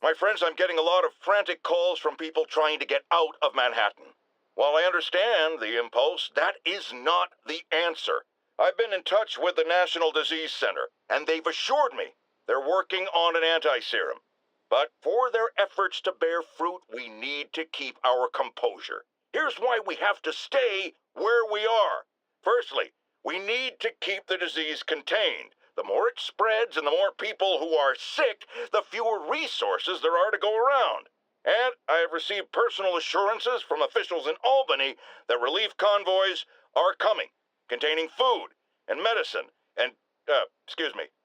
My friends, I'm getting a lot of frantic calls from people trying to get out of Manhattan. While I understand the impulse, that is not the answer. I've been in touch with the National Disease Center, and they've assured me they're working on an anti-serum. But for their efforts to bear fruit, we need to keep our composure. Here's why we have to stay where we are. Firstly, we need to keep the disease contained. The more it spreads and the more people who are sick, the fewer resources there are to go around. And I have received personal assurances from officials in Albany that relief convoys are coming, containing food and medicine and,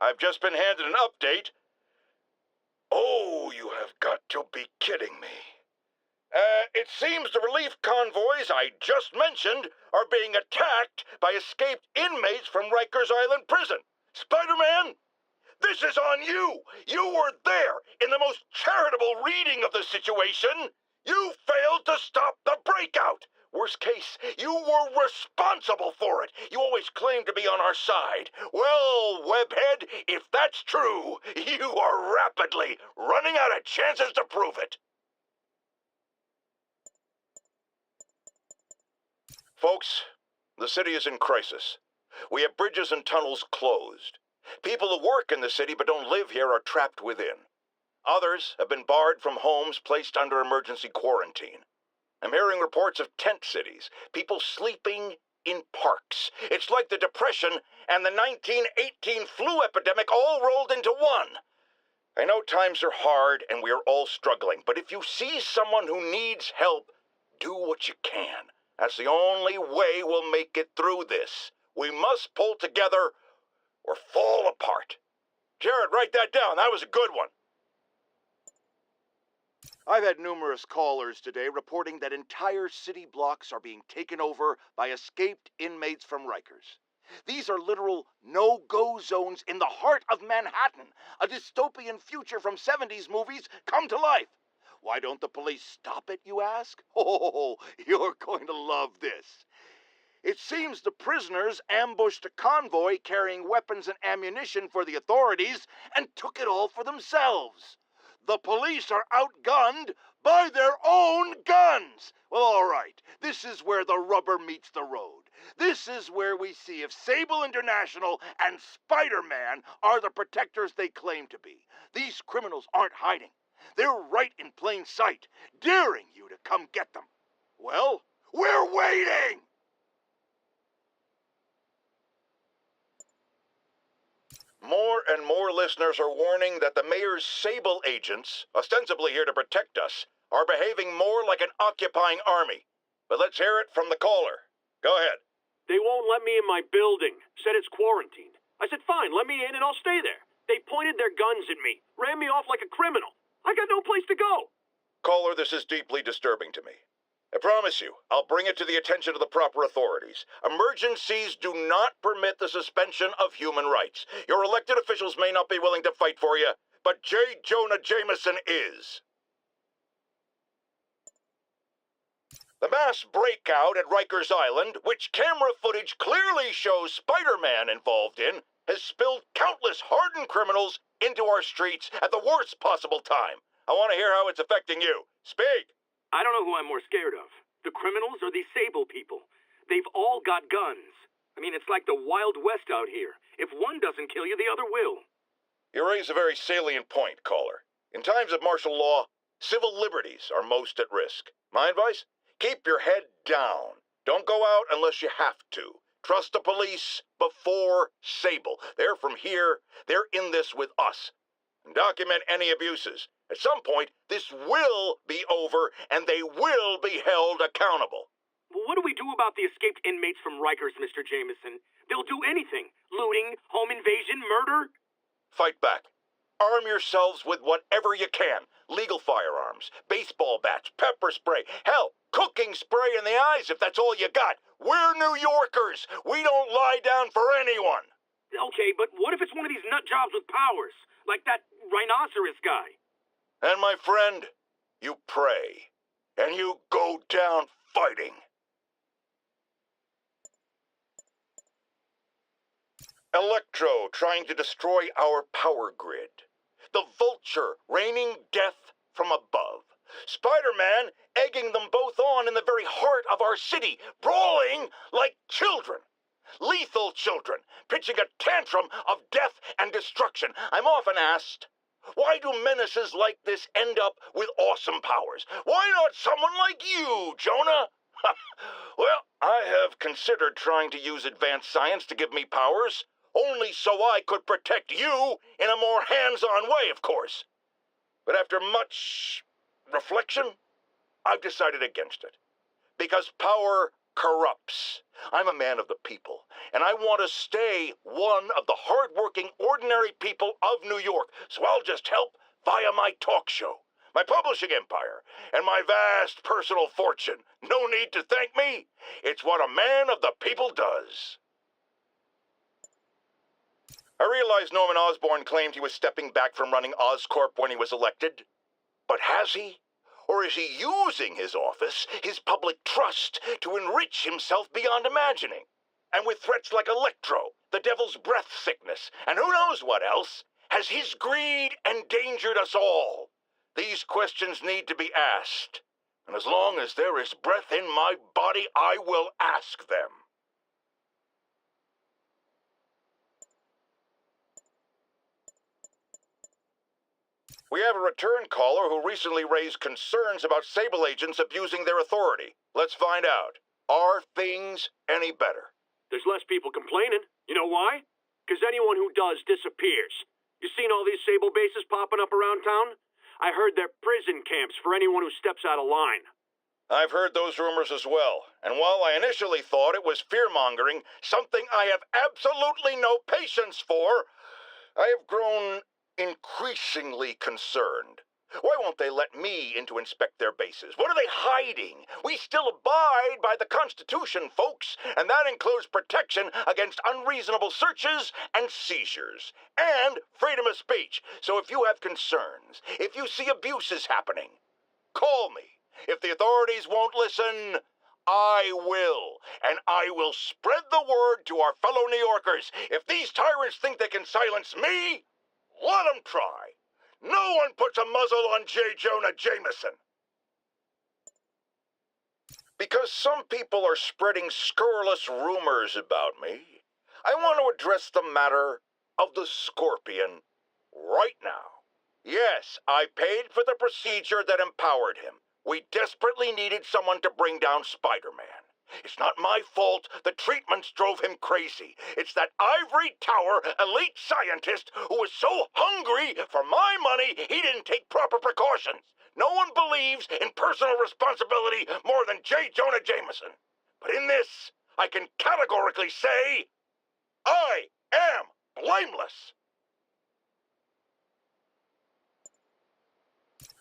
I've just been handed an update. Oh, you have got to be kidding me. It seems the relief convoys I just mentioned are being attacked by escaped inmates from Rikers Island prison. SpiderMan, this is on you! You were there in the most charitable reading of the situation! You failed to stop the breakout! Worst case, you were responsible for it! You always claimed to be on our side. Well, Webhead, if that's true, you are rapidly running out of chances to prove it! Folks, the city is in crisis. We have bridges and tunnels closed. People who work in the city but don't live here are trapped within. Others have been barred from homes placed under emergency quarantine. I'm hearing reports of tent cities, people sleeping in parks. It's like the Depression and the 1918 flu epidemic all rolled into one. I know times are hard and we are all struggling, but if you see someone who needs help, do what you can. That's the only way we'll make it through this. We must pull together or fall apart. Jared, write that down. That was a good one. I've had numerous callers today reporting that entire city blocks are being taken over by escaped inmates from Rikers. These are literal no-go zones in the heart of Manhattan, a dystopian future from 70s movies come to life. Why don't the police stop it, you ask? Oh, you're going to love this. It seems the prisoners ambushed a convoy carrying weapons and ammunition for the authorities and took it all for themselves. The police are outgunned by their own guns. Well, all right, this is where the rubber meets the road. This is where we see if Sable International and SpiderMan are the protectors they claim to be. These criminals aren't hiding. They're right in plain sight, daring you to come get them. Well, we're waiting! More and more listeners are warning that the mayor's Sable agents, ostensibly here to protect us, are behaving more like an occupying army. But let's hear it from the caller. Go ahead. They won't let me in my building. Said it's quarantined. I said, fine, let me in and I'll stay there. They pointed their guns at me, ran me off like a criminal. I got no place to go. Caller, this is deeply disturbing to me. I promise you, I'll bring it to the attention of the proper authorities. Emergencies do not permit the suspension of human rights. Your elected officials may not be willing to fight for you, but J.Jonah Jameson is. The mass breakout at Rikers Island, which camera footage clearly shows SpiderMan involved in, has spilled countless hardened criminals into our streets at the worst possible time. I want to hear how it's affecting you. Speak! I don't know who I'm more scared of. The criminals or these Sable people. They've all got guns. I mean, it's like the Wild West out here. If one doesn't kill you, the other will. You raise a very salient point, caller. In times of martial law, civil liberties are most at risk. My advice? Keep your head down. Don't go out unless you have to. Trust the police before Sable. They're from here. They're in this with us. And document any abuses. At some point, this will be over, and they will be held accountable. Well, what do we do about the escaped inmates from Rikers, Mr. Jameson? They'll do anything. Looting, home invasion, murder. Fight back. Arm yourselves with whatever you can. Legal firearms, baseball bats, pepper spray, hell, cooking spray in the eyes if that's all you got. We're New Yorkers. We don't lie down for anyone. Okay, but what if it's one of these nut jobs with powers? Like that rhinoceros guy? And my friend, you pray. And you go down fighting. Electro trying to destroy our power grid. the Vulture raining death from above. SpiderMan egging them both on in the very heart of our city, brawling like children. Lethal children, pitching a tantrum of death and destruction. I'm often asked, why do menaces like this end up with awesome powers? Why not someone like you, Jonah? Well, I have considered trying to use advanced science to give me powers, only so I could protect you in a more hands-on way, of course. But after much reflection, I've decided against it. Because power corrupts. I'm a man of the people, and I want to stay one of the hard-working, ordinary people of New York, so I'll just help via my talk show, my publishing empire, and my vast personal fortune. No need to thank me. It's what a man of the people does. I realize Norman Osborn claimed he was stepping back from running Oscorp when he was elected. But has he? Or is he using his office, his public trust, to enrich himself beyond imagining? And with threats like Electro, the devil's breath sickness, and who knows what else, has his greed endangered us all? These questions need to be asked. And as long as there is breath in my body, I will ask them. We have a return caller who recently raised concerns about Sable agents abusing their authority. Let's find out. Are things any better? There's less people complaining. You know why? Because anyone who does disappears. You seen all these Sable bases popping up around town? I heard they're prison camps for anyone who steps out of line. I've heard those rumors as well, and while I initially thought it was fear-mongering, something I have absolutely no patience for, I have grown increasingly concerned. Why won't they let me in to inspect their bases? What are they hiding? We still abide by the Constitution, folks, and that includes protection against unreasonable searches and seizures, and freedom of speech. So if you have concerns, if you see abuses happening, call me. If the authorities won't listen, I will, and I will spread the word to our fellow New Yorkers. If these tyrants think they can silence me, let them try. No one puts a muzzle on J.Jonah Jameson. Because some people are spreading scurrilous rumors about me, I want to address the matter of the Scorpion right now. Yes, I paid for the procedure that empowered him. We desperately needed someone to bring down SpiderMan. It's not my fault the treatments drove him crazy. It's that ivory tower elite scientist who was so hungry for my money he didn't take proper precautions. No one believes in personal responsibility more than J.Jonah Jameson. But in this, I can categorically say, I am blameless.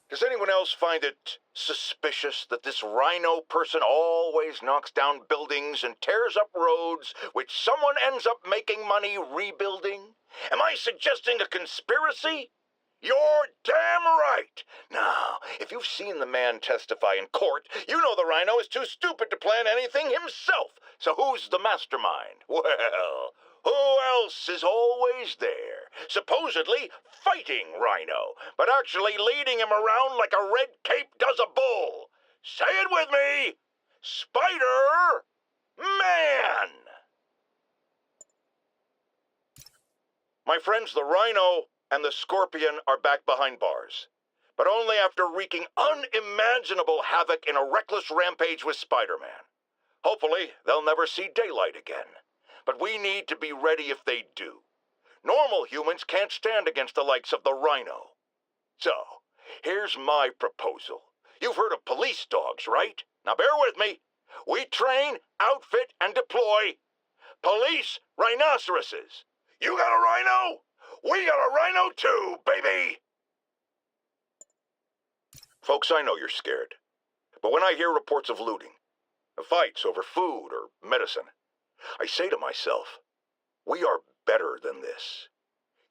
Does anyone else find it suspicious that this Rhino person always knocks down buildings and tears up roads, which someone ends up making money rebuilding? Am I suggesting a conspiracy? You're damn right. Now, if you've seen the man testify in court, you know the Rhino is too stupid to plan anything himself. So who's the mastermind? Well, who else is always there, supposedly fighting Rhino, but actually leading him around like a red cape does a bull? Say it with me! Spider-Man! My friends, the Rhino and the Scorpion are back behind bars, but only after wreaking unimaginable havoc in a reckless rampage with Spider-Man. Hopefully, they'll never see daylight again. But we need to be ready if they do. Normal humans can't stand against the likes of the Rhino. So, here's my proposal. You've heard of police dogs, right? Now bear with me. We train, outfit, and deploy police rhinoceroses. You got a rhino? We got a rhino too, baby! Folks, I know you're scared. But when I hear reports of looting, of fights over food or medicine, I say to myself, we are better than this.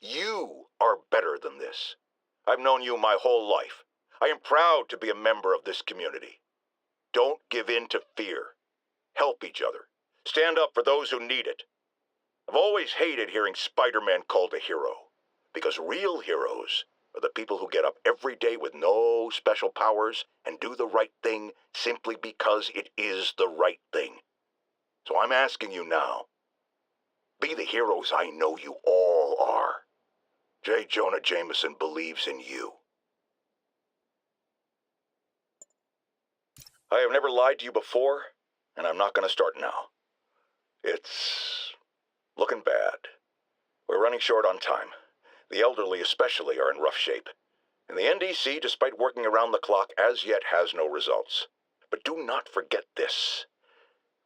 You are better than this. I've known you my whole life. I am proud to be a member of this community. Don't give in to fear. Help each other. Stand up for those who need it. I've always hated hearing Spider-Man called a hero, because real heroes are the people who get up every day with no special powers and do the right thing simply because it is the right thing. So I'm asking you now, be the heroes I know you all are. J.Jonah Jameson believes in you. I have never lied to you before, and I'm not going to start now. It's looking bad. We're running short on time. The elderly especially are in rough shape. And the NDC, despite working around the clock, as yet has no results. But do not forget this.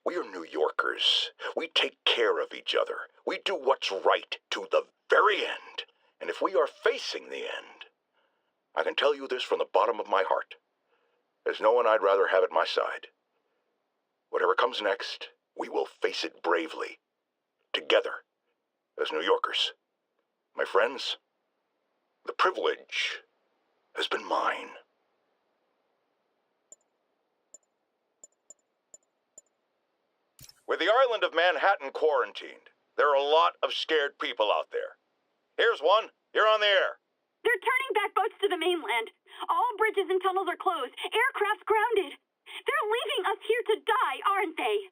We are New Yorkers. We take care of each other. We do what's right to the very end. And if we are facing the end, I can tell you this from the bottom of my heart. There's no one I'd rather have at my side. Whatever comes next, we will face it bravely. Together, as New Yorkers. My friends, the privilege has been mine. With the island of Manhattan quarantined, there are a lot of scared people out there. Here's one. You're on the air. They're turning back boats to the mainland. All bridges and tunnels are closed. Aircraft's grounded. They're leaving us here to die, aren't they?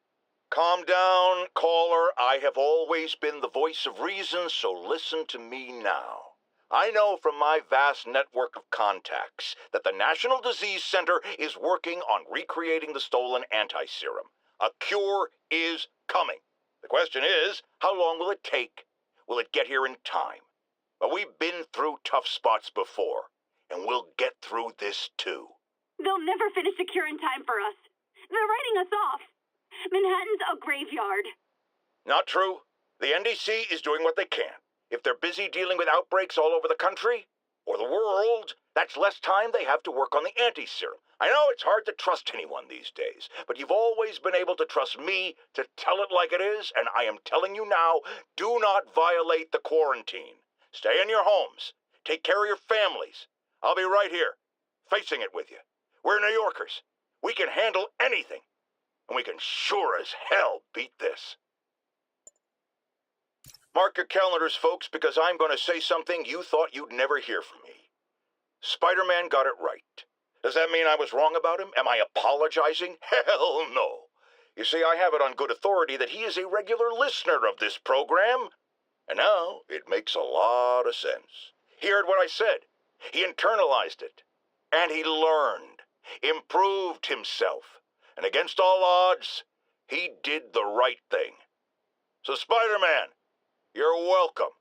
Calm down, caller. I have always been the voice of reason, so listen to me now. I know from my vast network of contacts that the National Disease Center is working on recreating the stolen anti-serum. A cure is coming. The question is, how long will it take? Will it get here in time? But we've been through tough spots before, and we'll get through this too. They'll never finish the cure in time for us. They're writing us off. Manhattan's a graveyard. Not true. The NDC is doing what they can. If they're busy dealing with outbreaks all over the country, or the world, that's less time they have to work on the anti-serum. I know it's hard to trust anyone these days, but you've always been able to trust me to tell it like it is, and I am telling you now, do not violate the quarantine. Stay in your homes. Take care of your families. I'll be right here, facing it with you. We're New Yorkers. We can handle anything, and we can sure as hell beat this. Mark your calendars, folks, because I'm going to say something you thought you'd never hear from me. SpiderMan got it right. Does that mean I was wrong about him? Am I apologizing? Hell no. You see, I have it on good authority that he is a regular listener of this program. And now it makes a lot of sense. He heard what I said. He internalized it. And he learned. Improved himself. And against all odds, he did the right thing. So SpiderMan, you're welcome.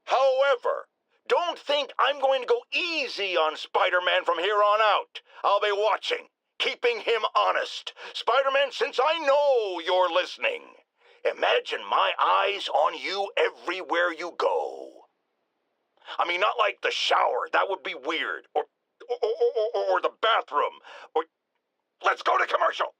However, don't think I'm going to go easy on SpiderMan from here on out. I'll be watching, keeping him honest. SpiderMan, since I know you're listening, imagine my eyes on you everywhere you go. I mean, not like the shower. That would be weird. Or the bathroom. Or let's go to commercial.